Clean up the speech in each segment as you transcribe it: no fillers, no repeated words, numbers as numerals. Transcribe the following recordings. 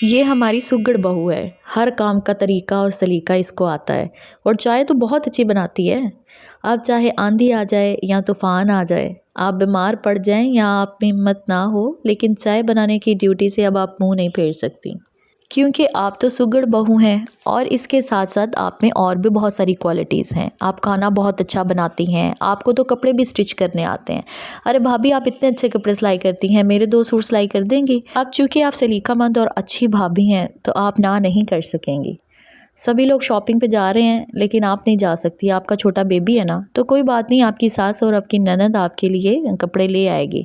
یہ ہماری سگڑ بہو ہے، ہر کام کا طریقہ اور سلیقہ اس کو آتا ہے، اور چائے تو بہت اچھی بناتی ہے۔ اب چاہے آندھی آ جائے یا طوفان آ جائے، آپ بیمار پڑ جائیں یا آپ میں ہمت نہ ہو، لیکن چائے بنانے کی ڈیوٹی سے اب آپ منہ نہیں پھیر سکتی، کیونکہ آپ تو سگڑ بہو ہیں۔ اور اس کے ساتھ ساتھ آپ میں اور بھی بہت ساری کوالٹیز ہیں۔ آپ کھانا بہت اچھا بناتی ہیں، آپ کو تو کپڑے بھی سٹچ کرنے آتے ہیں۔ ارے بھابھی، آپ اتنے اچھے کپڑے سلائی کرتی ہیں، میرے 2 سوٹ سلائی کر دیں گی؟ اب چونکہ آپ سلیقہ مند اور اچھی بھابھی ہیں تو آپ نہ نہیں کر سکیں گی۔ سبھی لوگ شاپنگ پہ جا رہے ہیں لیکن آپ نہیں جا سکتی، آپ کا چھوٹا بیبی ہے نا، تو کوئی بات نہیں، آپ کی ساس اور آپ کی نند آپ کے لیے کپڑے لے آئے گی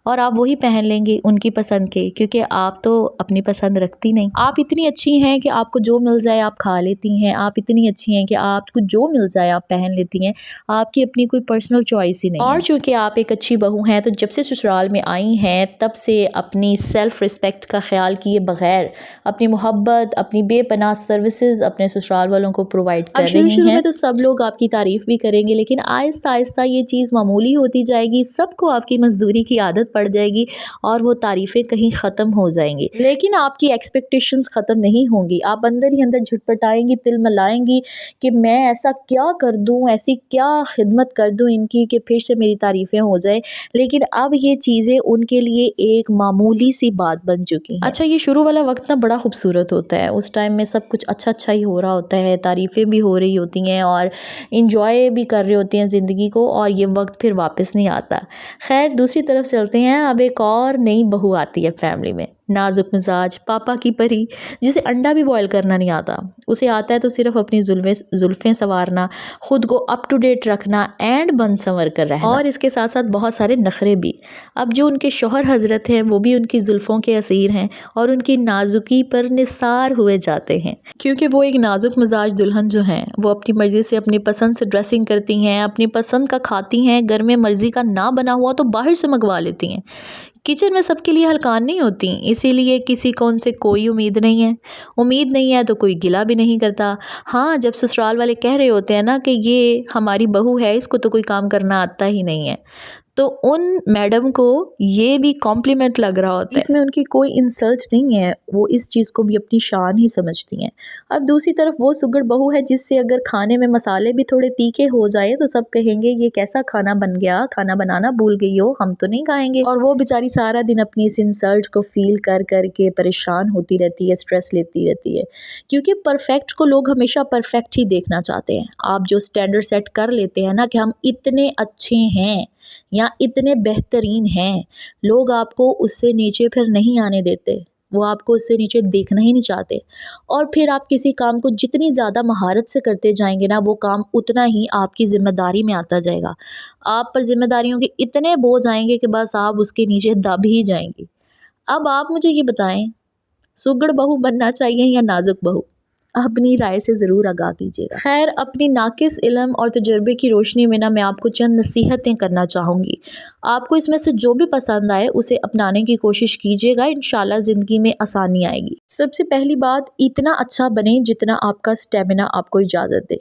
اور آپ وہی پہن لیں گے ان کی پسند کے، کیونکہ آپ تو اپنی پسند رکھتی نہیں۔ آپ اتنی اچھی ہیں کہ آپ کو جو مل جائے آپ کھا لیتی ہیں، آپ اتنی اچھی ہیں کہ آپ کو جو مل جائے آپ پہن لیتی ہیں، آپ کی اپنی کوئی پرسنل چوائس ہی نہیں ہے۔ اور چونکہ آپ ایک اچھی بہو ہیں تو جب سے سسرال میں آئی ہیں تب سے اپنی سیلف رسپیکٹ کا خیال کیے بغیر اپنی محبت، اپنی بے پناہ سروسز اپنے سسرال والوں کو پرووائڈ کر رہی ہیں۔ شروع میں تو سب لوگ آپ کی تعریف بھی کریں گے، لیکن آہستہ آہستہ یہ چیز معمولی ہوتی جائے گی، سب کو آپ کی مزدوری کی عادت پڑ جائے گی اور وہ تعریفیں کہیں ختم ہو جائیں گی، لیکن آپ کی ایکسپیکٹیشنز ختم نہیں ہوں گی۔ آپ اندر ہی اندر جھٹپٹائیں گی، تل ملائیں گی کہ میں ایسا کیا کر دوں، ایسی کیا خدمت کر دوں ان کی کہ پھر سے میری تعریفیں ہو جائیں، لیکن اب یہ چیزیں ان کے لیے ایک معمولی سی بات بن چکی ہیں۔ اچھا، یہ شروع والا وقت نا بڑا خوبصورت ہوتا ہے، اس ٹائم میں سب کچھ اچھا ہی ہو رہا ہوتا ہے، تعریفیں بھی ہو رہی ہوتی ہیں اور انجوائے بھی کر رہے ہوتے ہیں زندگی کو، اور یہ وقت پھر واپس نہیں آتا۔ خیر، دوسری طرف چلتے ہیں، اب ایک اور نئی بہو آتی ہے فیملی میں، نازک مزاج، پاپا کی پری، جسے انڈا بھی بوائل کرنا نہیں آتا۔ اسے آتا ہے تو صرف اپنی زلفیں سنوارنا، خود کو اپ ٹو ڈیٹ رکھنا اینڈ بن سنور کر رہنا، اور اس کے ساتھ ساتھ بہت سارے نخرے بھی۔ اب جو ان کے شوہر حضرت ہیں وہ بھی ان کی زلفوں کے اسیر ہیں اور ان کی نازکی پر نثار ہوئے جاتے ہیں، کیونکہ وہ ایک نازک مزاج دلہن جو ہیں وہ اپنی مرضی سے اپنی پسند سے ڈریسنگ کرتی ہیں، اپنی پسند کا کھاتی ہیں، گھر میں مرضی کا نہ بنا ہوا تو باہر سے منگوا لیتی ہیں۔ کچن میں سب کے لیے ہلکان نہیں ہوتی، اسی لیے کسی کو ان سے کوئی امید نہیں ہے تو کوئی گلہ بھی نہیں کرتا۔ ہاں، جب سسرال والے کہہ رہے ہوتے ہیں نا کہ یہ ہماری بہو ہے، اس کو تو کوئی کام کرنا آتا ہی نہیں ہے، تو ان میڈم کو یہ بھی کمپلیمنٹ لگ رہا ہوتا ہے، اس میں ان کی کوئی انسلٹ نہیں ہے، وہ اس چیز کو بھی اپنی شان ہی سمجھتی ہیں۔ اب دوسری طرف وہ سگڑ بہو ہے جس سے اگر کھانے میں مسالے بھی تھوڑے تیکھے ہو جائیں تو سب کہیں گے یہ کیسا کھانا بن گیا، کھانا بنانا بھول گئی ہو، ہم تو نہیں کھائیں گے، اور وہ بیچاری سارا دن اپنی اس انسلٹ کو فیل کر کے پریشان ہوتی رہتی ہے، سٹریس لیتی رہتی ہے، کیونکہ پرفیکٹ کو لوگ ہمیشہ پرفیکٹ ہی دیکھنا چاہتے ہیں۔ آپ جو سٹینڈرڈ سیٹ کر لیتے ہیں نا کہ ہم اتنے اچھے ہیں یا اتنے بہترین ہیں، لوگ آپ کو اس سے نیچے پھر نہیں آنے دیتے، وہ آپ کو اس سے نیچے دیکھنا ہی نہیں چاہتے، اور پھر آپ کسی کام کو جتنی زیادہ مہارت سے کرتے جائیں گے نا، وہ کام اتنا ہی آپ کی ذمہ داری میں آتا جائے گا، آپ پر ذمہ داریوں کے اتنے بوجھ آئیں گے کہ بس آپ اس کے نیچے دب ہی جائیں گے۔ اب آپ مجھے یہ بتائیں، سگڑ بہو بننا چاہیے یا نازک بہو؟ اپنی رائے سے ضرور آگاہ کیجیے گا۔ خیر، اپنی ناقص علم اور تجربے کی روشنی میں میں آپ کو چند نصیحتیں کرنا چاہوں گی، آپ کو اس میں سے جو بھی پسند آئے اسے اپنانے کی کوشش کیجیے گا، انشاءاللہ زندگی میں آسانی آئے گی۔ سب سے پہلی بات، اتنا اچھا بنیں جتنا آپ کا سٹیمنا آپ کو اجازت دے،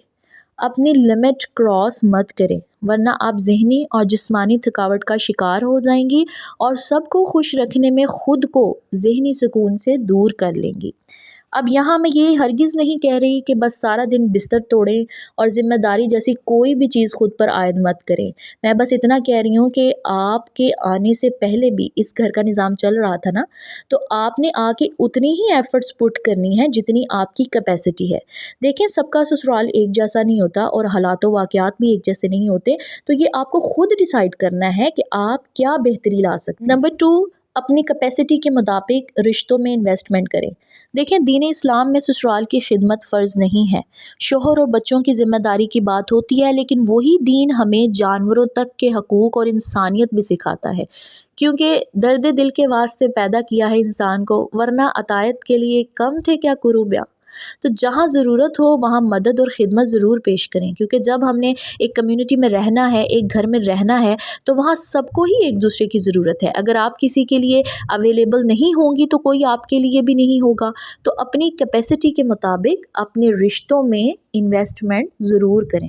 اپنی لمٹ کراس مت کریں، ورنہ آپ ذہنی اور جسمانی تھکاوٹ کا شکار ہو جائیں گی اور سب کو خوش رکھنے میں خود کو ذہنی سکون سے دور کر لیں گی۔ اب یہاں میں یہ ہرگز نہیں کہہ رہی کہ بس سارا دن بستر توڑیں اور ذمہ داری جیسی کوئی بھی چیز خود پر عائد مت کریں، میں بس اتنا کہہ رہی ہوں کہ آپ کے آنے سے پہلے بھی اس گھر کا نظام چل رہا تھا نا، تو آپ نے آ کے اتنی ہی ایفرٹس پٹ کرنی ہے جتنی آپ کی کیپیسٹی ہے۔ دیکھیں، سب کا سسرال ایک جیسا نہیں ہوتا اور حالات و واقعات بھی ایک جیسے نہیں ہوتے، تو یہ آپ کو خود ڈیسائیڈ کرنا ہے کہ آپ کیا بہتری لا سکتے ہیں۔ نمبر 2، اپنی کیپیسٹی کے مطابق رشتوں میں انویسٹمنٹ کریں۔ دیکھیں، دین اسلام میں سسرال کی خدمت فرض نہیں ہے، شوہر اور بچوں کی ذمہ داری کی بات ہوتی ہے، لیکن وہی دین ہمیں جانوروں تک کے حقوق اور انسانیت بھی سکھاتا ہے، کیونکہ درد دل کے واسطے پیدا کیا ہے انسان کو، ورنہ عطایت کے لیے کم تھے کیا قروبیا۔ تو جہاں ضرورت ہو وہاں مدد اور خدمت ضرور پیش کریں، کیونکہ جب ہم نے ایک کمیونٹی میں رہنا ہے، ایک گھر میں رہنا ہے، تو وہاں سب کو ہی ایک دوسرے کی ضرورت ہے۔ اگر آپ کسی کے لیے اویلیبل نہیں ہوں گی تو کوئی آپ کے لیے بھی نہیں ہوگا، تو اپنی کیپیسٹی کے مطابق اپنے رشتوں میں انویسٹمنٹ ضرور کریں۔